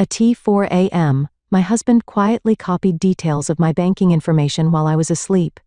At 4 a.m., my husband quietly copied details of my banking information while I was asleep.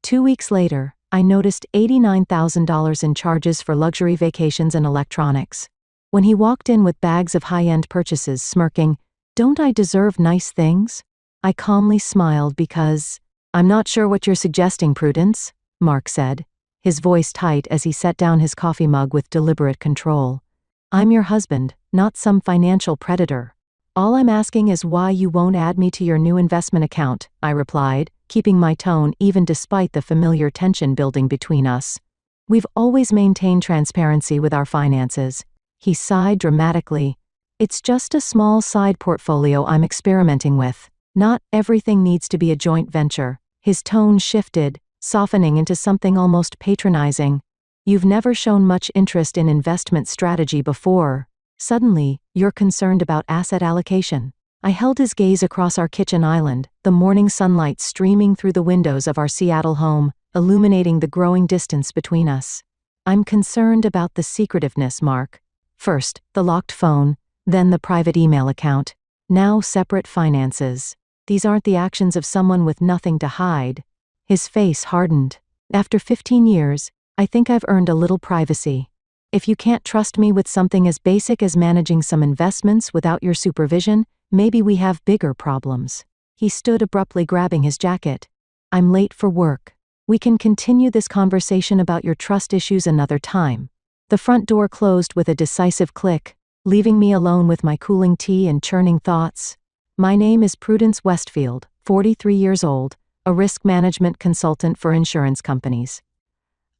2 weeks later, I noticed $89,000 in charges for luxury vacations and electronics. When he walked in with bags of high-end purchases, smirking, "Don't I deserve nice things?" I calmly smiled because, "I'm not sure what you're suggesting, Prudence," Mark said, his voice tight as he set down his coffee mug with deliberate control. "I'm your husband, not some financial predator. All I'm asking is why you won't add me to your new investment account," I replied, keeping my tone even despite the familiar tension building between us. "We've always maintained transparency with our finances." He sighed dramatically. "It's just a small side portfolio I'm experimenting with. Not everything needs to be a joint venture." His tone shifted, softening into something almost patronizing. "You've never shown much interest in investment strategy before. Suddenly, you're concerned about asset allocation." I held his gaze across our kitchen island, the morning sunlight streaming through the windows of our Seattle home, illuminating the growing distance between us. "I'm concerned about the secretiveness, Mark. First, the locked phone, then the private email account. Now separate finances. These aren't the actions of someone with nothing to hide." His face hardened. "After 15 years, I think I've earned a little privacy. If you can't trust me with something as basic as managing some investments without your supervision, maybe we have bigger problems." He stood abruptly, grabbing his jacket. "I'm late for work. We can continue this conversation about your trust issues another time." The front door closed with a decisive click, leaving me alone with my cooling tea and churning thoughts. My name is Prudence Westfield, 43 years old, a risk management consultant for insurance companies.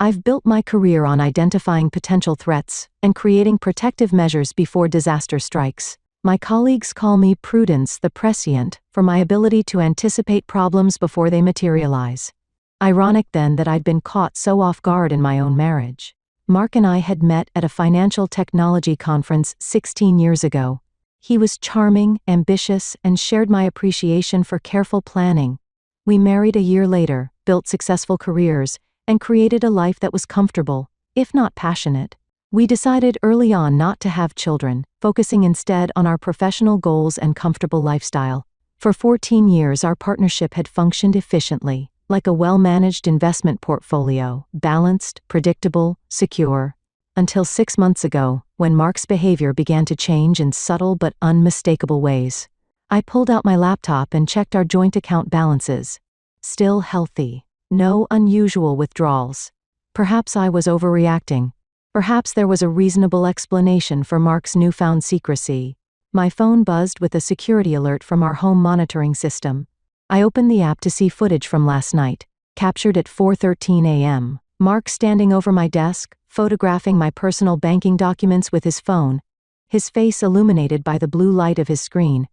I've built my career on identifying potential threats and creating protective measures before disaster strikes. My colleagues call me Prudence the Prescient for my ability to anticipate problems before they materialize. Ironic then that I'd been caught so off guard in my own marriage. Mark and I had met at a financial technology conference 16 years ago. He was charming, ambitious, and shared my appreciation for careful planning. We married a year later, built successful careers, and created a life that was comfortable, if not passionate. We decided early on not to have children, focusing instead on our professional goals and comfortable lifestyle. For 14 years our partnership had functioned efficiently, like a well-managed investment portfolio, balanced, predictable, secure. Until 6 months ago, when Mark's behavior began to change in subtle but unmistakable ways. I pulled out my laptop and checked our joint account balances. Still healthy. No unusual withdrawals. Perhaps I was overreacting. Perhaps there was a reasonable explanation for Mark's newfound secrecy. My phone buzzed with a security alert from our home monitoring system. I opened the app to see footage from last night, captured at 4:13 a.m. Mark standing over my desk, photographing my personal banking documents with his phone, his face illuminated by the blue light of his screen.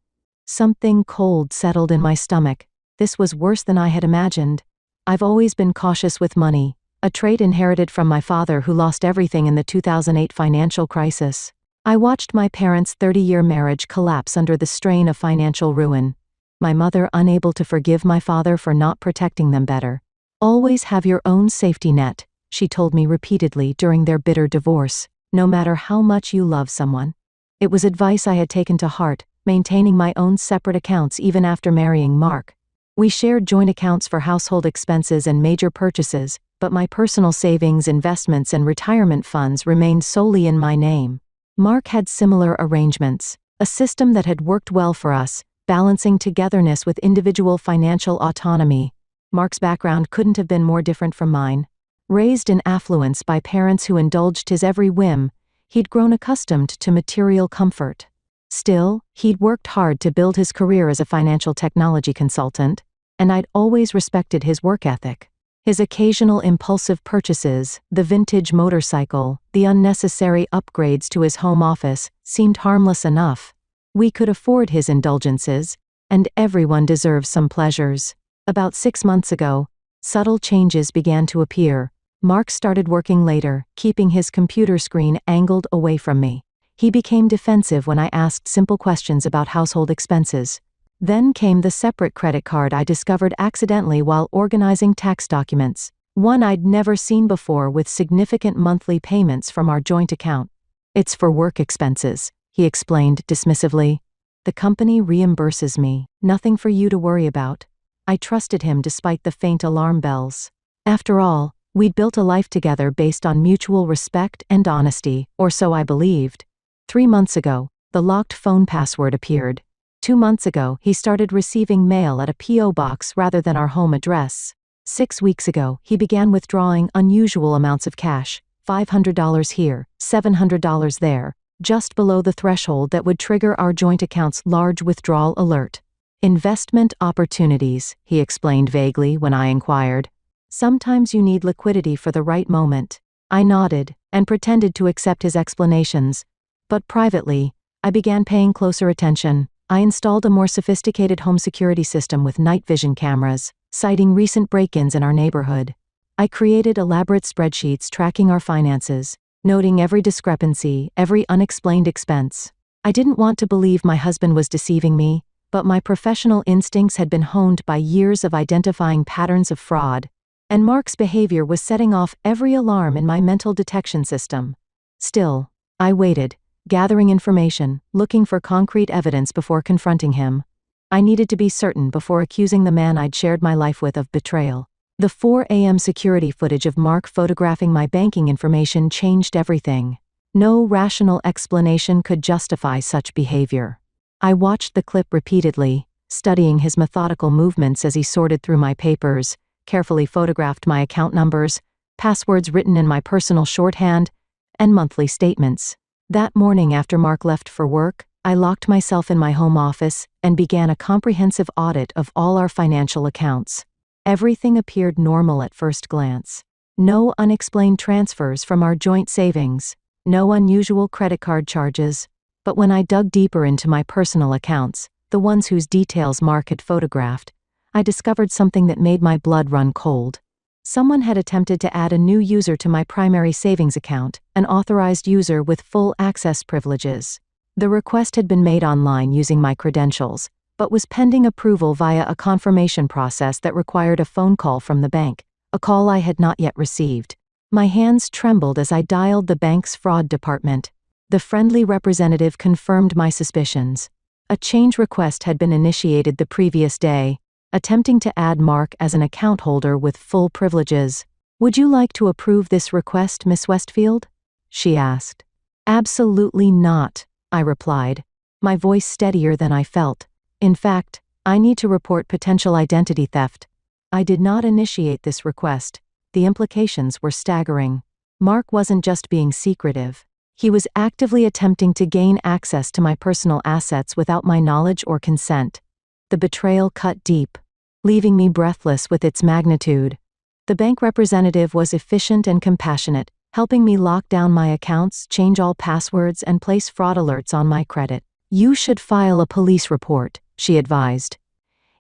Something cold settled in my stomach. This was worse than I had imagined. I've always been cautious with money, a trait inherited from my father who lost everything in the 2008 financial crisis. I watched my parents' 30-year marriage collapse under the strain of financial ruin. My mother unable to forgive my father for not protecting them better. "Always have your own safety net," she told me repeatedly during their bitter divorce, "no matter how much you love someone." It was advice I had taken to heart, maintaining my own separate accounts even after marrying Mark. We shared joint accounts for household expenses and major purchases, but my personal savings, investments, and retirement funds remained solely in my name. Mark had similar arrangements, a system that had worked well for us, balancing togetherness with individual financial autonomy. Mark's background couldn't have been more different from mine. Raised in affluence by parents who indulged his every whim, he'd grown accustomed to material comfort. Still, he'd worked hard to build his career as a financial technology consultant, and I'd always respected his work ethic. His occasional impulsive purchases, the vintage motorcycle, the unnecessary upgrades to his home office, seemed harmless enough. We could afford his indulgences, and everyone deserves some pleasures. About 6 months ago, subtle changes began to appear. Mark started working later, keeping his computer screen angled away from me. He became defensive when I asked simple questions about household expenses. Then came the separate credit card I discovered accidentally while organizing tax documents, one I'd never seen before with significant monthly payments from our joint account. "It's for work expenses," he explained dismissively. The company reimburses me. Nothing for you to worry about. I trusted him despite the faint alarm bells. After all, we'd built a life together based on mutual respect and honesty, or so I believed. 3 months ago, the locked phone password appeared. 2 months ago, he started receiving mail at a P.O. box rather than our home address. 6 weeks ago, he began withdrawing unusual amounts of cash, $500 here, $700 there, just below the threshold that would trigger our joint account's large withdrawal alert. Investment opportunities, he explained vaguely when I inquired. Sometimes you need liquidity for the right moment. I nodded and pretended to accept his explanations. But privately, I began paying closer attention. I installed a more sophisticated home security system with night vision cameras, citing recent break-ins in our neighborhood. I created elaborate spreadsheets tracking our finances, noting every discrepancy, every unexplained expense. I didn't want to believe my husband was deceiving me, but my professional instincts had been honed by years of identifying patterns of fraud, and Mark's behavior was setting off every alarm in my mental detection system. Still, I waited, gathering information, looking for concrete evidence before confronting him. I needed to be certain before accusing the man I'd shared my life with of betrayal. The 4 a.m. security footage of Mark photographing my banking information changed everything. No rational explanation could justify such behavior. I watched the clip repeatedly, studying his methodical movements as he sorted through my papers, carefully photographed my account numbers, passwords written in my personal shorthand, and monthly statements. That morning after Mark left for work, I locked myself in my home office and began a comprehensive audit of all our financial accounts. Everything appeared normal at first glance. No unexplained transfers from our joint savings, no unusual credit card charges. But when I dug deeper into my personal accounts, the ones whose details Mark had photographed, I discovered something that made my blood run cold. Someone had attempted to add a new user to my primary savings account, an authorized user with full access privileges. The request had been made online using my credentials, but was pending approval via a confirmation process that required a phone call from the bank, a call I had not yet received. My hands trembled as I dialed the bank's fraud department. The friendly representative confirmed my suspicions. A change request had been initiated the previous day, attempting to add Mark as an account holder with full privileges. "Would you like to approve this request, Miss Westfield?" she asked. "Absolutely not," I replied, my voice steadier than I felt. "In fact, I need to report potential identity theft." I did not initiate this request. The implications were staggering. Mark wasn't just being secretive. He was actively attempting to gain access to my personal assets without my knowledge or consent. The betrayal cut deep, leaving me breathless with its magnitude. The bank representative was efficient and compassionate, helping me lock down my accounts, change all passwords, and place fraud alerts on my credit. "You should file a police report," she advised.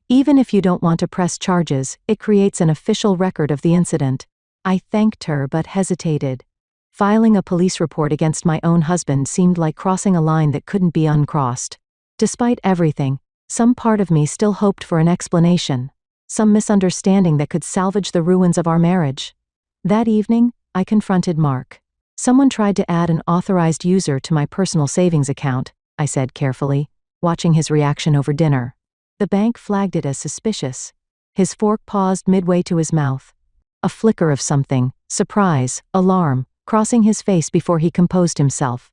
"Even if you don't want to press charges, it creates an official record of the incident." I thanked her but hesitated. Filing a police report against my own husband seemed like crossing a line that couldn't be uncrossed. Despite everything, some part of me still hoped for an explanation, some misunderstanding that could salvage the ruins of our marriage. That evening, I confronted Mark. "Someone tried to add an authorized user to my personal savings account," I said carefully, watching his reaction over dinner. The bank flagged it as suspicious. His fork paused midway to his mouth. A flicker of something, surprise, alarm, crossing his face before he composed himself.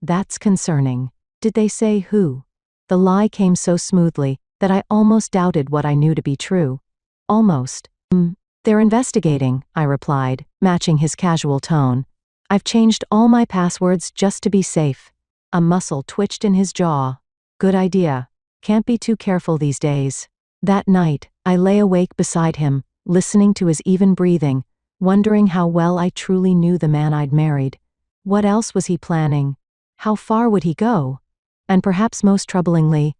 "That's concerning. Did they say who?" The lie came so smoothly that I almost doubted what I knew to be true. Almost. "They're investigating," I replied, matching his casual tone. "I've changed all my passwords just to be safe." A muscle twitched in his jaw. "Good idea. Can't be too careful these days." That night, I lay awake beside him, listening to his even breathing, wondering how well I truly knew the man I'd married. What else was he planning? How far would he go? And perhaps most troublingly,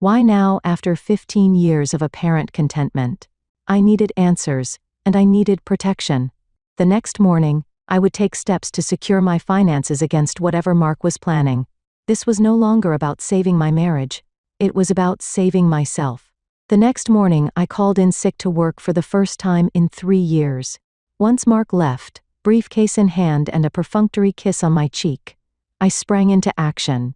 why now after 15 years of apparent contentment? I needed answers, and I needed protection. The next morning, I would take steps to secure my finances against whatever Mark was planning. This was no longer about saving my marriage. It was about saving myself. The next morning, I called in sick to work for the first time in 3 years. Once Mark left, briefcase in hand and a perfunctory kiss on my cheek, I sprang into action.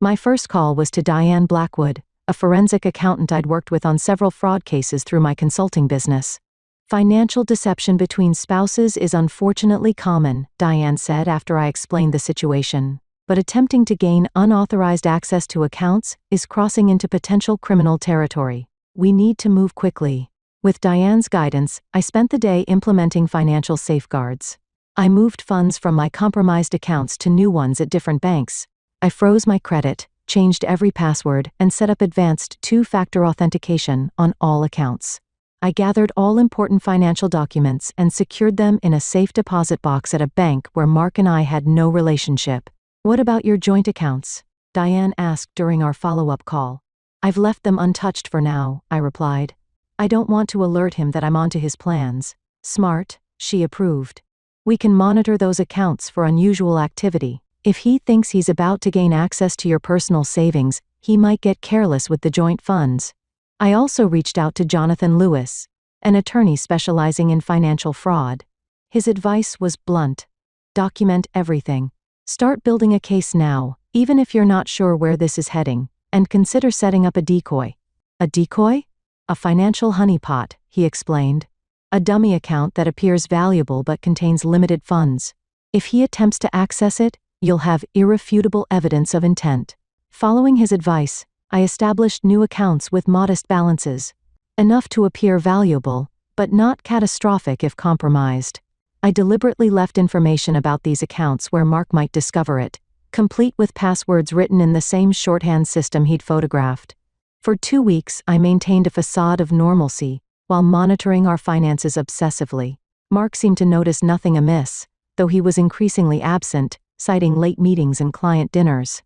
My first call was to Diane Blackwood, a forensic accountant I'd worked with on several fraud cases through my consulting business. Financial deception between spouses is unfortunately common, Diane said after I explained the situation. But attempting to gain unauthorized access to accounts is crossing into potential criminal territory. We need to move quickly. With Diane's guidance, I spent the day implementing financial safeguards. I moved funds from my compromised accounts to new ones at different banks. I froze my credit, changed every password, and set up advanced two-factor authentication on all accounts. I gathered all important financial documents and secured them in a safe deposit box at a bank where Mark and I had no relationship. "What about your joint accounts?" Diane asked during our follow-up call. "I've left them untouched for now," I replied. "I don't want to alert him that I'm onto his plans." "Smart," she approved. "We can monitor those accounts for unusual activity. If he thinks he's about to gain access to your personal savings, he might get careless with the joint funds." I also reached out to Jonathan Lewis, an attorney specializing in financial fraud. His advice was blunt. Document everything. Start building a case now, even if you're not sure where this is heading, and consider setting up a decoy. "A decoy?" "A financial honeypot," he explained. "A dummy account that appears valuable but contains limited funds. If he attempts to access it, you'll have irrefutable evidence of intent." Following his advice, I established new accounts with modest balances, enough to appear valuable, but not catastrophic if compromised. I deliberately left information about these accounts where Mark might discover it, complete with passwords written in the same shorthand system he'd photographed. For 2 weeks, I maintained a facade of normalcy while monitoring our finances obsessively. Mark seemed to notice nothing amiss, though he was increasingly absent, citing late meetings and client dinners.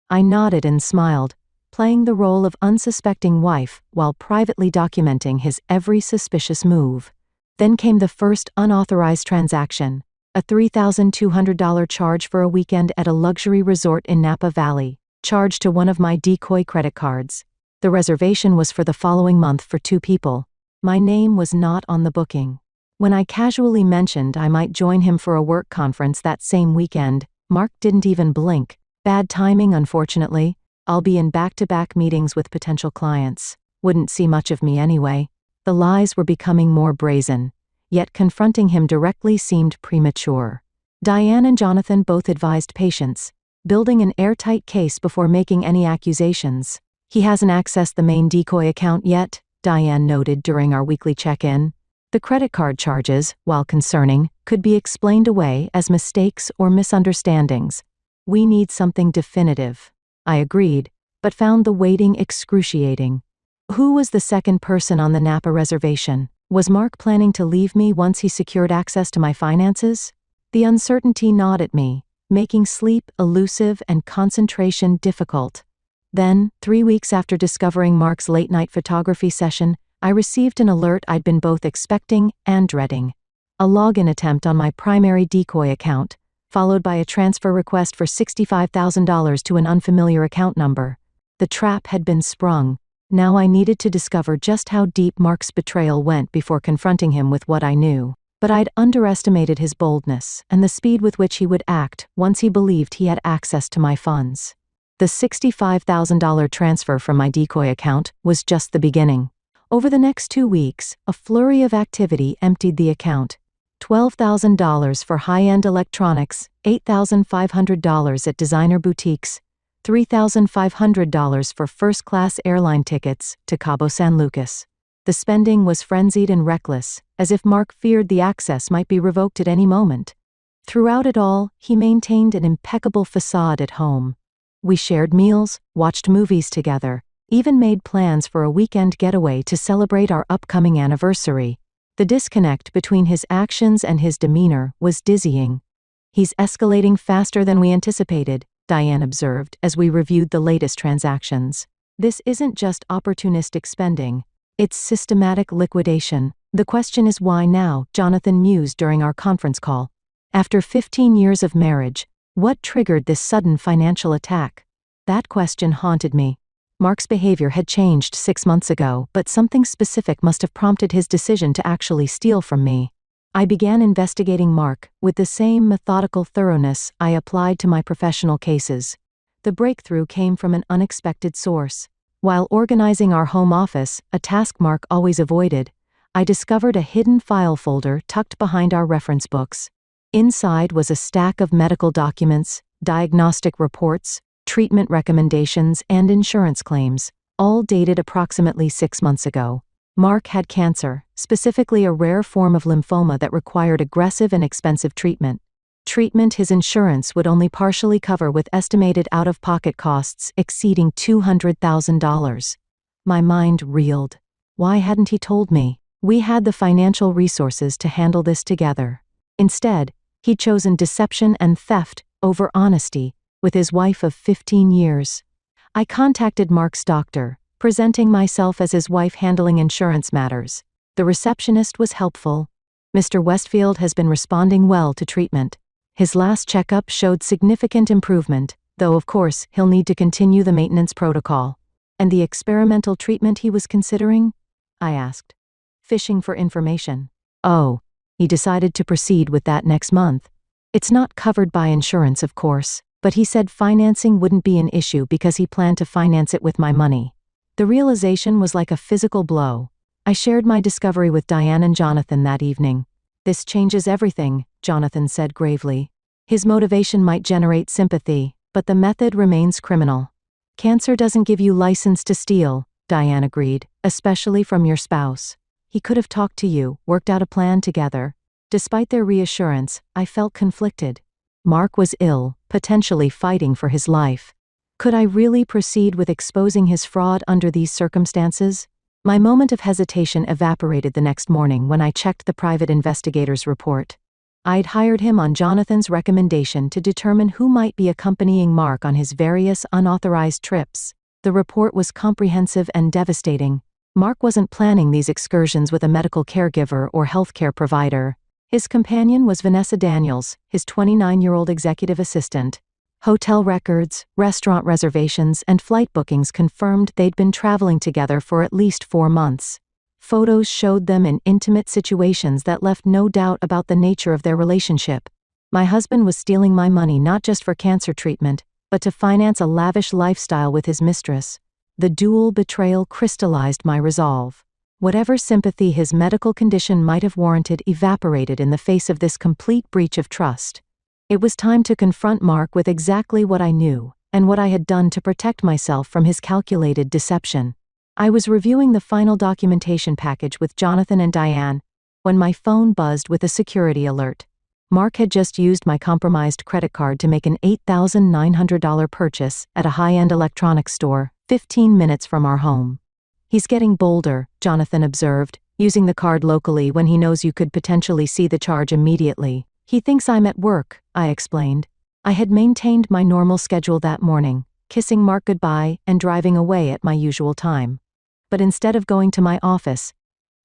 I nodded and smiled, playing the role of unsuspecting wife while privately documenting his every suspicious move. Then came the first unauthorized transaction, a $3,200 charge for a weekend at a luxury resort in Napa Valley, charged to one of my decoy credit cards. The reservation was for the following month for 2 people. My name was not on the booking. When I casually mentioned I might join him for a work conference that same weekend, Mark didn't even blink. "Bad timing, unfortunately. I'll be in back-to-back meetings with potential clients. Wouldn't see much of me anyway." The lies were becoming more brazen, yet confronting him directly seemed premature. Diane and Jonathan both advised patience, building an airtight case before making any accusations. "He hasn't accessed the main decoy account yet," Diane noted during our weekly check-in. The credit card charges, while concerning, could be explained away as mistakes or misunderstandings. "We need something definitive." I agreed, but found the waiting excruciating. Who was the second person on the Napa reservation? Was Mark planning to leave me once he secured access to my finances? The uncertainty gnawed at me, making sleep elusive and concentration difficult. Then, 3 weeks after discovering Mark's late-night photography session, I received an alert I'd been both expecting and dreading. A login attempt on my primary decoy account, followed by a transfer request for $65,000 to an unfamiliar account number. The trap had been sprung. Now I needed to discover just how deep Mark's betrayal went before confronting him with what I knew. But I'd underestimated his boldness and the speed with which he would act once he believed he had access to my funds. The $65,000 transfer from my decoy account was just the beginning. Over the next 2 weeks, a flurry of activity emptied the account. $12,000 for high-end electronics, $8,500 at designer boutiques, $3,500 for first-class airline tickets to Cabo San Lucas. The spending was frenzied and reckless, as if Mark feared the access might be revoked at any moment. Throughout it all, he maintained an impeccable facade at home. We shared meals, watched movies together, even made plans for a weekend getaway to celebrate our upcoming anniversary. The disconnect between his actions and his demeanor was dizzying. "He's escalating faster than we anticipated," Diane observed as we reviewed the latest transactions. "This isn't just opportunistic spending, it's systematic liquidation. The question is why now?" Jonathan mused during our conference call. "After 15 years of marriage, what triggered this sudden financial attack?" That question haunted me. Mark's behavior had changed 6 months ago, but something specific must have prompted his decision to actually steal from me. I began investigating Mark with the same methodical thoroughness I applied to my professional cases. The breakthrough came from an unexpected source. While organizing our home office, a task Mark always avoided, I discovered a hidden file folder tucked behind our reference books. Inside was a stack of medical documents, diagnostic reports, treatment recommendations, and insurance claims, all dated approximately 6 months ago. Mark had cancer, specifically a rare form of lymphoma that required aggressive and expensive treatment. Treatment his insurance would only partially cover, with estimated out-of-pocket costs exceeding $200,000. My mind reeled. Why hadn't he told me? We had the financial resources to handle this together. Instead, he'd chosen deception and theft over honesty with his wife of 15 years. I contacted Mark's doctor, presenting myself as his wife handling insurance matters. The receptionist was helpful. Mr. Westfield has been responding well to treatment. His last checkup showed significant improvement, though of course he'll need to continue the maintenance protocol. And the experimental treatment he was considering? I asked, fishing for information. Oh, he decided to proceed with that next month. It's not covered by insurance, of course, but he said financing wouldn't be an issue because he planned to finance it with my money. The realization was like a physical blow. I shared my discovery with Diane and Jonathan that evening. This changes everything, Jonathan said gravely. His motivation might generate sympathy, but the method remains criminal. Cancer doesn't give you license to steal, Diane agreed, especially from your spouse. He could have talked to you, worked out a plan together. Despite their reassurance, I felt conflicted. Mark was ill, potentially fighting for his life. Could I really proceed with exposing his fraud under these circumstances? My moment of hesitation evaporated the next morning when I checked the private investigator's report. I'd hired him on Jonathan's recommendation to determine who might be accompanying Mark on his various unauthorized trips. The report was comprehensive and devastating. Mark wasn't planning these excursions with a medical caregiver or healthcare provider. His companion was Vanessa Daniels, his 29-year-old executive assistant. Hotel records, restaurant reservations, and flight bookings confirmed they'd been traveling together for at least 4 months. Photos showed them in intimate situations that left no doubt about the nature of their relationship. My husband was stealing my money not just for cancer treatment, but to finance a lavish lifestyle with his mistress. The dual betrayal crystallized my resolve. Whatever sympathy his medical condition might have warranted evaporated in the face of this complete breach of trust. It was time to confront Mark with exactly what I knew, and what I had done to protect myself from his calculated deception. I was reviewing the final documentation package with Jonathan and Diane when my phone buzzed with a security alert. Mark had just used my compromised credit card to make an $8,900 purchase at a high-end electronics store, 15 minutes from our home. He's getting bolder, Jonathan observed, using the card locally when he knows you could potentially see the charge immediately. He thinks I'm at work, I explained. I had maintained my normal schedule that morning, kissing Mark goodbye and driving away at my usual time. But instead of going to my office,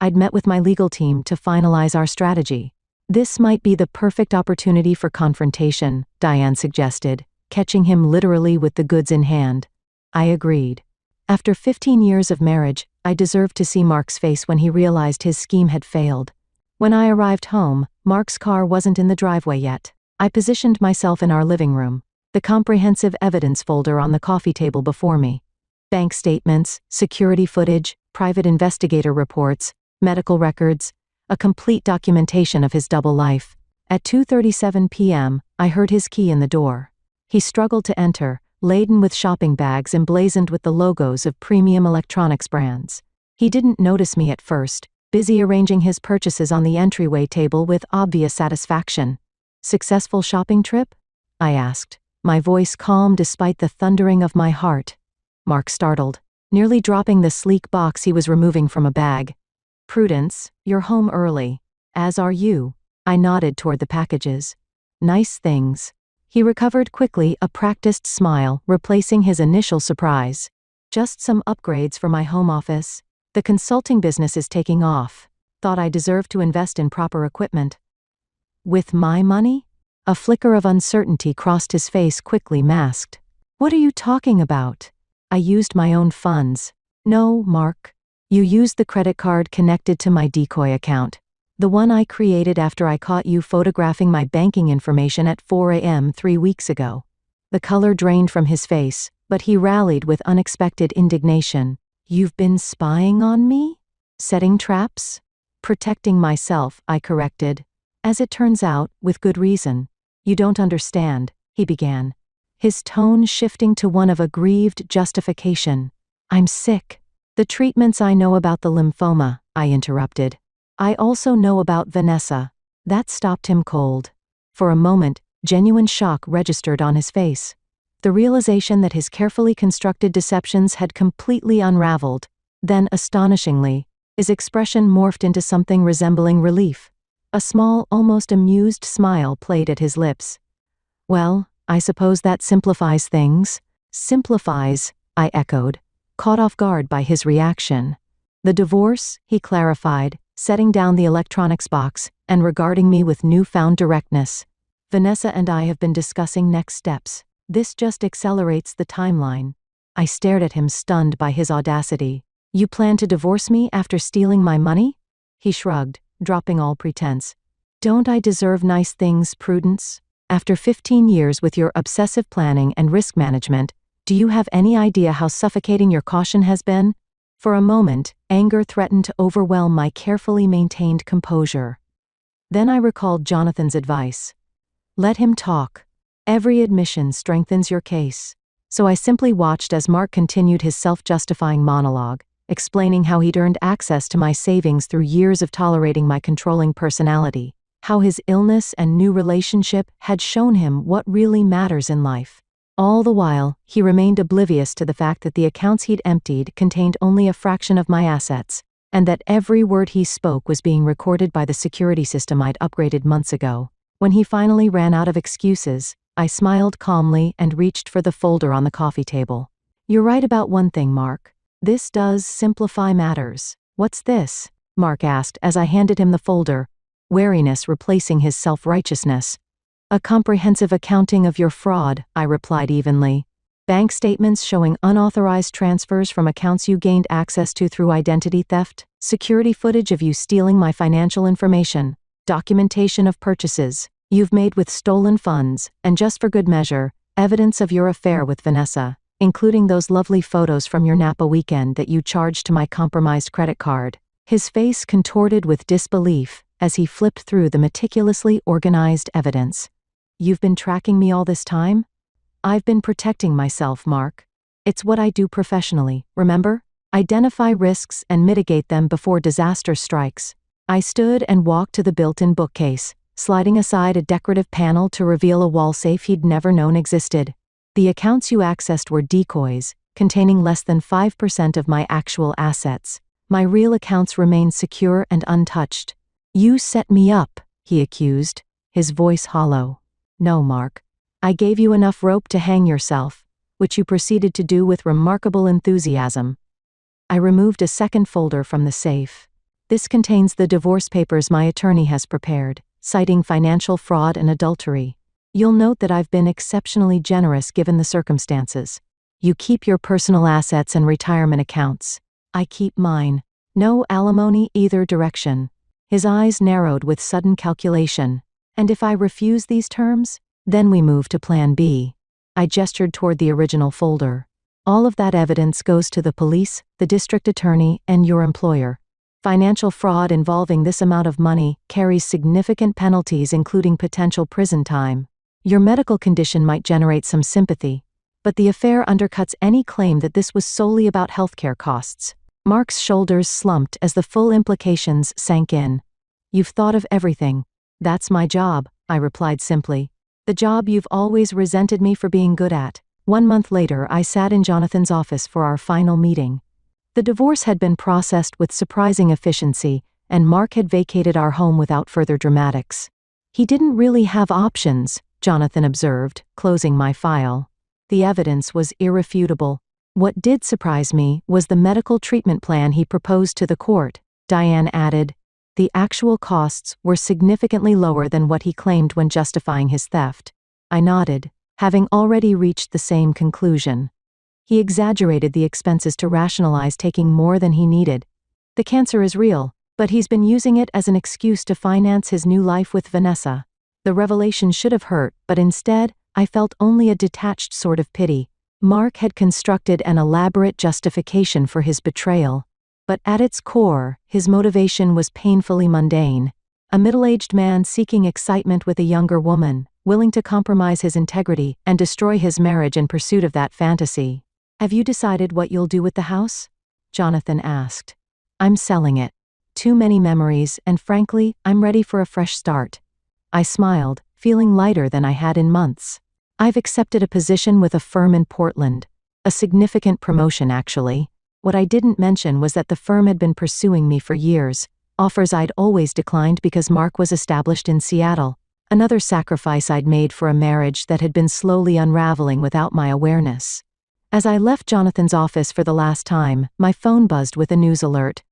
I'd met with my legal team to finalize our strategy. This might be the perfect opportunity for confrontation, Diane suggested, catching him literally with the goods in hand. I agreed. After 15 years of marriage, I deserved to see Mark's face when he realized his scheme had failed. When I arrived home, Mark's car wasn't in the driveway yet. I positioned myself in our living room, the comprehensive evidence folder on the coffee table before me. Bank statements, security footage, private investigator reports, medical records, a complete documentation of his double life. At 2:37 p.m., I heard his key in the door. He struggled to enter, laden with shopping bags emblazoned with the logos of premium electronics brands. He didn't notice me at first, busy arranging his purchases on the entryway table with obvious satisfaction. "Successful shopping trip?" I asked, my voice calm despite the thundering of my heart. Mark startled, nearly dropping the sleek box he was removing from a bag. "Prudence, you're home early. As are you." I nodded toward the packages. "Nice things." He recovered quickly, a practiced smile replacing his initial surprise. "Just some upgrades for my home office. The consulting business is taking off. Thought I deserved to invest in proper equipment." "With my money?" A flicker of uncertainty crossed his face, quickly masked. "What are you talking about?" "I used my own funds." "No, Mark. You used the credit card connected to my decoy account. The one I created after I caught you photographing my banking information at 4 a.m. 3 weeks ago." The color drained from his face, but he rallied with unexpected indignation. "You've been spying on me? Setting traps?" "Protecting myself," I corrected. "As it turns out, with good reason." "You don't understand," he began, his tone shifting to one of aggrieved justification. "I'm sick. The treatments I know about the lymphoma," I interrupted. "I also know about Vanessa." That stopped him cold. For a moment, genuine shock registered on his face. The realization that his carefully constructed deceptions had completely unraveled. Then, astonishingly, his expression morphed into something resembling relief. A small, almost amused smile played at his lips. "Well, I suppose that simplifies things." "Simplifies," I echoed, caught off guard by his reaction. "The divorce," he clarified, setting down the electronics box and regarding me with newfound directness. "Vanessa and I have been discussing next steps. This just accelerates the timeline." I stared at him, stunned by his audacity. "You plan to divorce me after stealing my money?" He shrugged, dropping all pretense. "Don't I deserve nice things, Prudence? After 15 years with your obsessive planning and risk management, do you have any idea how suffocating your caution has been?" For a moment, anger threatened to overwhelm my carefully maintained composure. Then I recalled Jonathan's advice. "Let him talk. Every admission strengthens your case." So I simply watched as Mark continued his self-justifying monologue, explaining how he'd earned access to my savings through years of tolerating my controlling personality, how his illness and new relationship had shown him what really matters in life. All the while, he remained oblivious to the fact that the accounts he'd emptied contained only a fraction of my assets, and that every word he spoke was being recorded by the security system I'd upgraded months ago. When he finally ran out of excuses, I smiled calmly and reached for the folder on the coffee table. "You're right about one thing, Mark. This does simplify matters." "What's this?" Mark asked as I handed him the folder, wariness replacing his self-righteousness. "A comprehensive accounting of your fraud," I replied evenly. "Bank statements showing unauthorized transfers from accounts you gained access to through identity theft, security footage of you stealing my financial information, documentation of purchases you've made with stolen funds, and just for good measure, evidence of your affair with Vanessa, including those lovely photos from your Napa weekend that you charged to my compromised credit card." His face contorted with disbelief as he flipped through the meticulously organized evidence. "You've been tracking me all this time?" "I've been protecting myself, Mark. It's what I do professionally, remember? Identify risks and mitigate them before disaster strikes." I stood and walked to the built-in bookcase, sliding aside a decorative panel to reveal a wall safe he'd never known existed. "The accounts you accessed were decoys, containing less than 5% of my actual assets. My real accounts remain secure and untouched." "You set me up," he accused, his voice hollow. "No, Mark. I gave you enough rope to hang yourself, which you proceeded to do with remarkable enthusiasm." I removed a second folder from the safe. "This contains the divorce papers my attorney has prepared, citing financial fraud and adultery. You'll note that I've been exceptionally generous given the circumstances. You keep your personal assets and retirement accounts. I keep mine. No alimony either direction." His eyes narrowed with sudden calculation. "And if I refuse these terms, then we move to Plan B." I gestured toward the original folder. "All of that evidence goes to the police, the district attorney, and your employer. Financial fraud involving this amount of money carries significant penalties, including potential prison time. Your medical condition might generate some sympathy, but the affair undercuts any claim that this was solely about healthcare costs." Mark's shoulders slumped as the full implications sank in. "You've thought of everything." "That's my job," I replied simply. "The job you've always resented me for being good at." 1 month later, I sat in Jonathan's office for our final meeting. The divorce had been processed with surprising efficiency, and Mark had vacated our home without further dramatics. "He didn't really have options," Jonathan observed, closing my file. "The evidence was irrefutable." "What did surprise me was the medical treatment plan he proposed to the court," Diane added. "The actual costs were significantly lower than what he claimed when justifying his theft." I nodded, having already reached the same conclusion. He exaggerated the expenses to rationalize taking more than he needed. The cancer is real, but he's been using it as an excuse to finance his new life with Vanessa. The revelation should have hurt, but instead, I felt only a detached sort of pity. Mark had constructed an elaborate justification for his betrayal. But at its core, his motivation was painfully mundane. A middle-aged man seeking excitement with a younger woman, willing to compromise his integrity and destroy his marriage in pursuit of that fantasy. "Have you decided what you'll do with the house?" Jonathan asked. "I'm selling it. Too many memories, and frankly, I'm ready for a fresh start." I smiled, feeling lighter than I had in months. "I've accepted a position with a firm in Portland. A significant promotion, actually. What I didn't mention was that the firm had been pursuing me for years, offers I'd always declined because Mark was established in Seattle. Another sacrifice I'd made for a marriage that had been slowly unraveling without my awareness." As I left Jonathan's office for the last time, my phone buzzed with a news alert.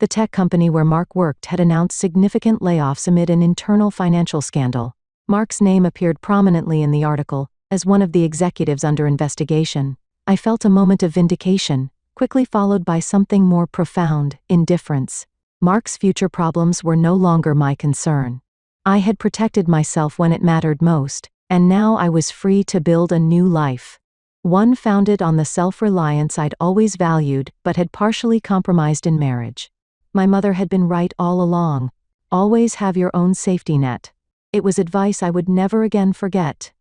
The tech company where Mark worked had announced significant layoffs amid an internal financial scandal. Mark's name appeared prominently in the article, as one of the executives under investigation. I felt a moment of vindication, quickly followed by something more profound: indifference. Mark's future problems were no longer my concern. I had protected myself when it mattered most, and now I was free to build a new life. One founded on the self-reliance I'd always valued but had partially compromised in marriage. My mother had been right all along. Always have your own safety net. It was advice I would never again forget.